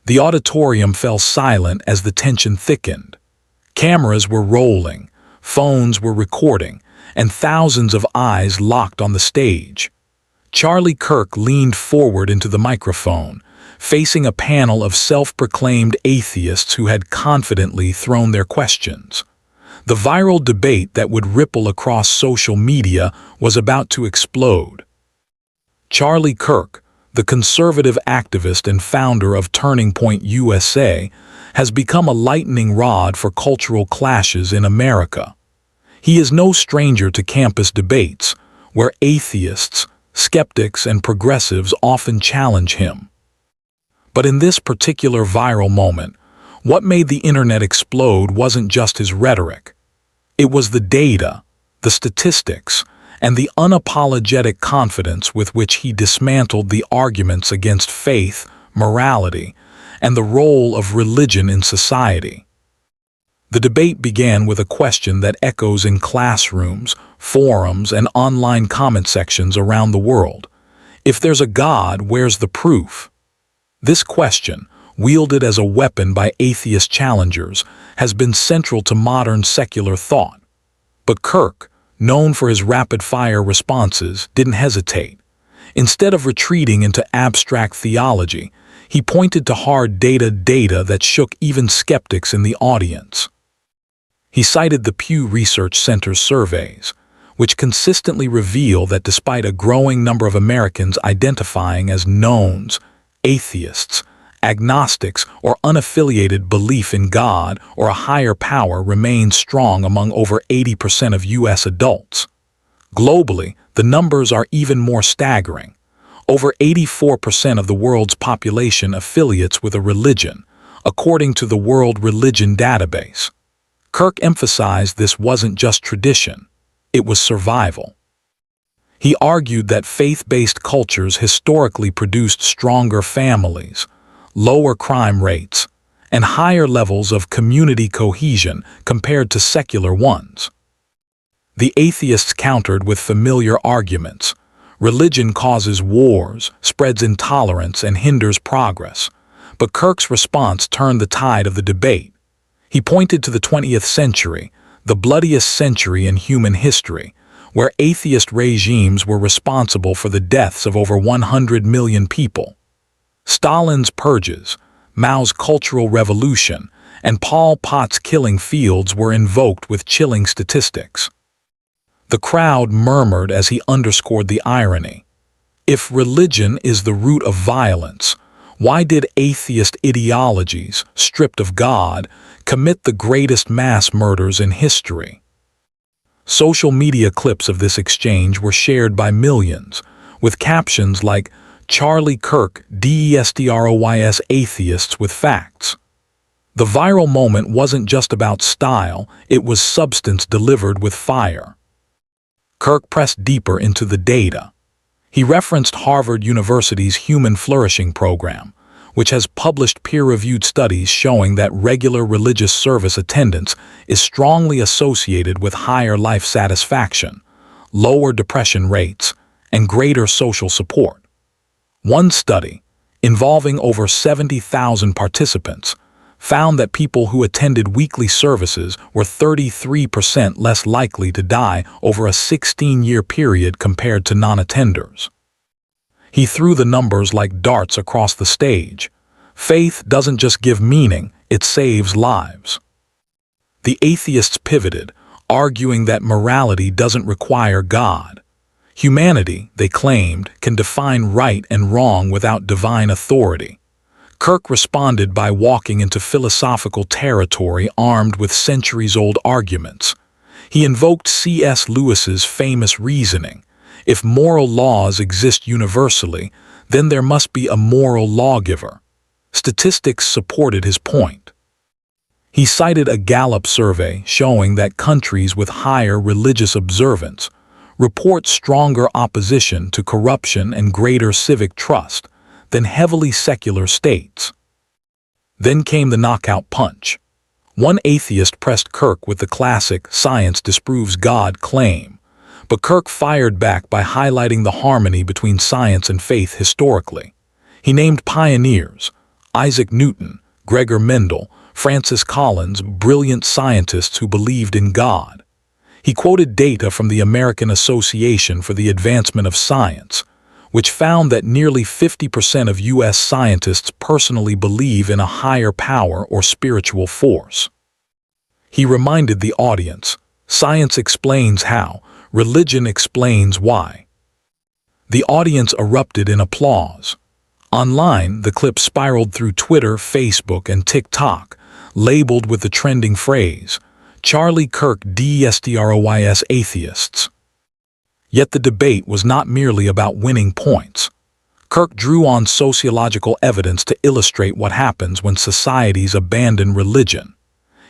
The auditorium fell silent as the tension thickened. Cameras were rolling, phones were recording, and thousands of eyes locked on the stage. Charlie Kirk leaned forward into the microphone, facing a panel of self-proclaimed atheists who had confidently thrown their questions. The viral debate that would ripple across social media was about to explode. Charlie Kirk, the conservative activist and founder of Turning Point USA, has become a lightning rod for cultural clashes in America. He is no stranger to campus debates, where atheists, skeptics, and progressives often challenge him. But in this particular viral moment, what made the internet explode wasn't just his rhetoric. It was the data, the statistics, and the unapologetic confidence with which he dismantled the arguments against faith, morality, and the role of religion in society. The debate began with a question that echoes in classrooms, forums, and online comment sections around the world. If there's a God, where's the proof? This question, wielded as a weapon by atheist challengers, has been central to modern secular thought. But Kirk, known for his rapid-fire responses, didn't hesitate. Instead of retreating into abstract theology, he pointed to hard data that shook even skeptics in the audience. He cited the Pew Research Center's surveys, which consistently reveal that despite a growing number of Americans identifying as knowns, atheists, agnostics, or unaffiliated, belief in God or a higher power remains strong among over 80% of U.S. adults. Globally, the numbers are even more staggering. Over 84% of the world's population affiliates with a religion, according to the World Religion Database. Kirk emphasized this wasn't just tradition, it was survival. He argued that faith-based cultures historically produced stronger families, lower crime rates, and higher levels of community cohesion compared to secular ones. The atheists countered with familiar arguments. Religion causes wars, spreads intolerance, and hinders progress. But Kirk's response turned the tide of the debate. He pointed to the 20th century, the bloodiest century in human history, where atheist regimes were responsible for the deaths of over 100 million people. Stalin's purges, Mao's Cultural Revolution, and Pol Pot's killing fields were invoked with chilling statistics. The crowd murmured as he underscored the irony. If religion is the root of violence, why did atheist ideologies, stripped of God, commit the greatest mass murders in history? Social media clips of this exchange were shared by millions, with captions like, "Charlie Kirk destroys atheists with facts." The viral moment wasn't just about style, it was substance delivered with fire. Kirk pressed deeper into the data. He referenced Harvard University's Human Flourishing Program, which has published peer-reviewed studies showing that regular religious service attendance is strongly associated with higher life satisfaction, lower depression rates, and greater social support. One study, involving over 70,000 participants, found that people who attended weekly services were 33% less likely to die over a 16-year period compared to non-attenders. He threw the numbers like darts across the stage. Faith doesn't just give meaning, it saves lives. The atheists pivoted, arguing that morality doesn't require God. Humanity, they claimed, can define right and wrong without divine authority. Kirk responded by walking into philosophical territory armed with centuries-old arguments. He invoked C.S. Lewis's famous reasoning: if moral laws exist universally, then there must be a moral lawgiver. Statistics supported his point. He cited a Gallup survey showing that countries with higher religious observance report stronger opposition to corruption and greater civic trust than heavily secular states. Then came the knockout punch. One atheist pressed Kirk with the classic "science disproves God" claim, but Kirk fired back by highlighting the harmony between science and faith historically. He named pioneers, Isaac Newton, Gregor Mendel, Francis Collins, brilliant scientists who believed in God. He quoted data from the American Association for the Advancement of Science, which found that nearly 50% of U.S. scientists personally believe in a higher power or spiritual force. He reminded the audience, "Science explains how, religion explains why." The audience erupted in applause. Online, the clip spiraled through Twitter, Facebook, and TikTok, labeled with the trending phrase, "Charlie Kirk destroys atheists." Yet the debate was not merely about winning points. Kirk drew on sociological evidence to illustrate what happens when societies abandon religion.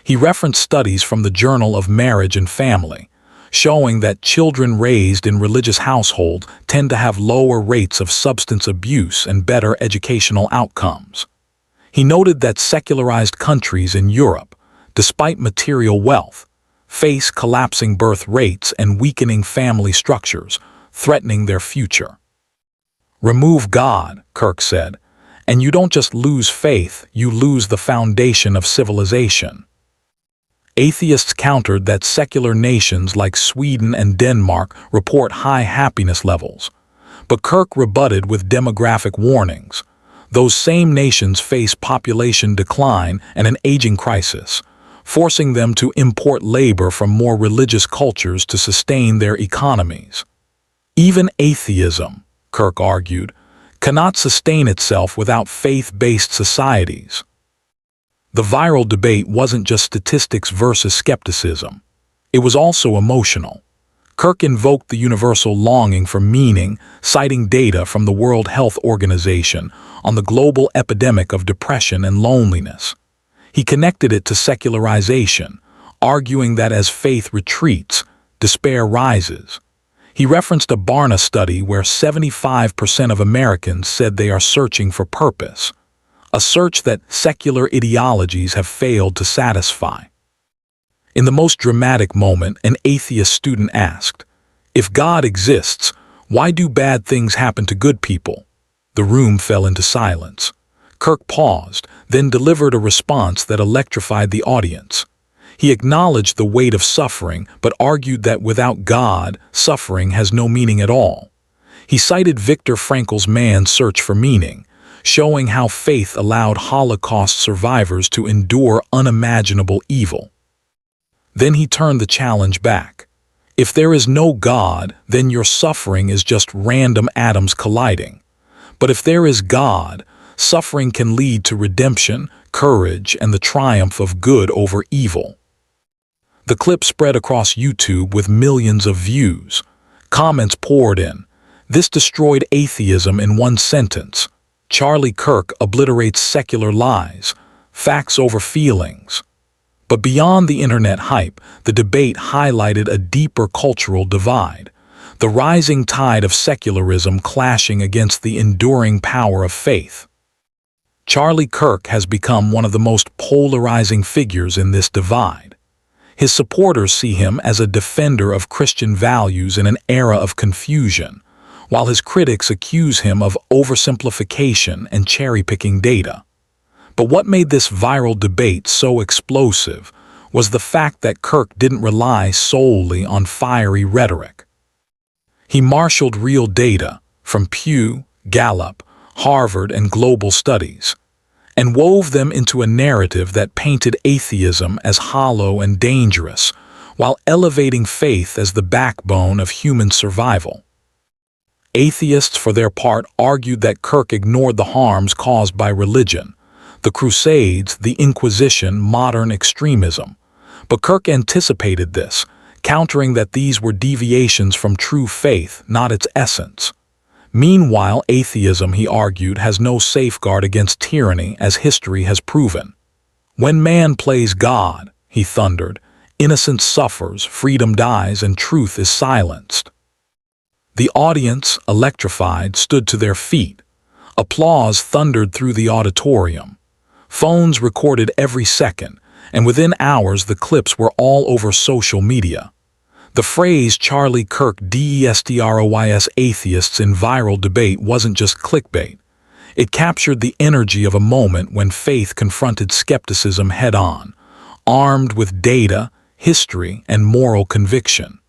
He referenced studies from the Journal of Marriage and Family, showing that children raised in religious households tend to have lower rates of substance abuse and better educational outcomes. He noted that secularized countries in Europe, despite material wealth, face collapsing birth rates and weakening family structures, threatening their future. "Remove God," Kirk said, "and you don't just lose faith, you lose the foundation of civilization." Atheists countered that secular nations like Sweden and Denmark report high happiness levels, but Kirk rebutted with demographic warnings. Those same nations face population decline and an aging crisis, forcing them to import labor from more religious cultures to sustain their economies. Even atheism, Kirk argued, cannot sustain itself without faith-based societies. The viral debate wasn't just statistics versus skepticism. It was also emotional. Kirk invoked the universal longing for meaning, citing data from the World Health Organization on the global epidemic of depression and loneliness. He connected it to secularization, arguing that as faith retreats, despair rises. He referenced a Barna study where 75% of Americans said they are searching for purpose, a search that secular ideologies have failed to satisfy. In the most dramatic moment, an atheist student asked, "If God exists, why do bad things happen to good people?" The room fell into silence. Kirk paused, then delivered a response that electrified the audience. He acknowledged the weight of suffering, but argued that without God, suffering has no meaning at all. He cited Viktor Frankl's Man's Search for Meaning, showing how faith allowed Holocaust survivors to endure unimaginable evil. Then he turned the challenge back. If there is no God, then your suffering is just random atoms colliding. But if there is God, suffering can lead to redemption, courage, and the triumph of good over evil. The clip spread across YouTube with millions of views. Comments poured in. "This destroyed atheism in one sentence. Charlie Kirk obliterates secular lies. Facts over feelings." But beyond the internet hype, the debate highlighted a deeper cultural divide. The rising tide of secularism clashing against the enduring power of faith. Charlie Kirk has become one of the most polarizing figures in this divide. His supporters see him as a defender of Christian values in an era of confusion, while his critics accuse him of oversimplification and cherry-picking data. But what made this viral debate so explosive was the fact that Kirk didn't rely solely on fiery rhetoric. He marshaled real data from Pew, Gallup, Harvard, and global studies, and wove them into a narrative that painted atheism as hollow and dangerous, while elevating faith as the backbone of human survival. Atheists, for their part, argued that Kirk ignored the harms caused by religion, the Crusades, the Inquisition, modern extremism. But Kirk anticipated this, countering that these were deviations from true faith, not its essence. Meanwhile, atheism, he argued, has no safeguard against tyranny, as history has proven. "When man plays God," he thundered, "innocence suffers, freedom dies, and truth is silenced." The audience, electrified, stood to their feet. Applause thundered through the auditorium. Phones recorded every second, and within hours the clips were all over social media. The phrase "Charlie Kirk destroys atheists" in viral debate wasn't just clickbait. It captured the energy of a moment when faith confronted skepticism head-on, armed with data, history, and moral conviction.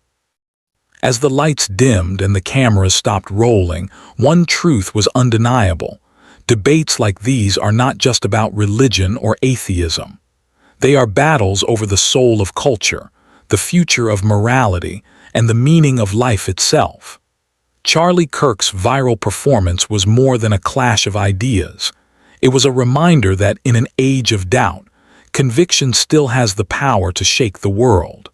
As the lights dimmed and the cameras stopped rolling, one truth was undeniable. Debates like these are not just about religion or atheism. They are battles over the soul of culture, the future of morality, and the meaning of life itself. Charlie Kirk's viral performance was more than a clash of ideas. It was a reminder that in an age of doubt, conviction still has the power to shake the world.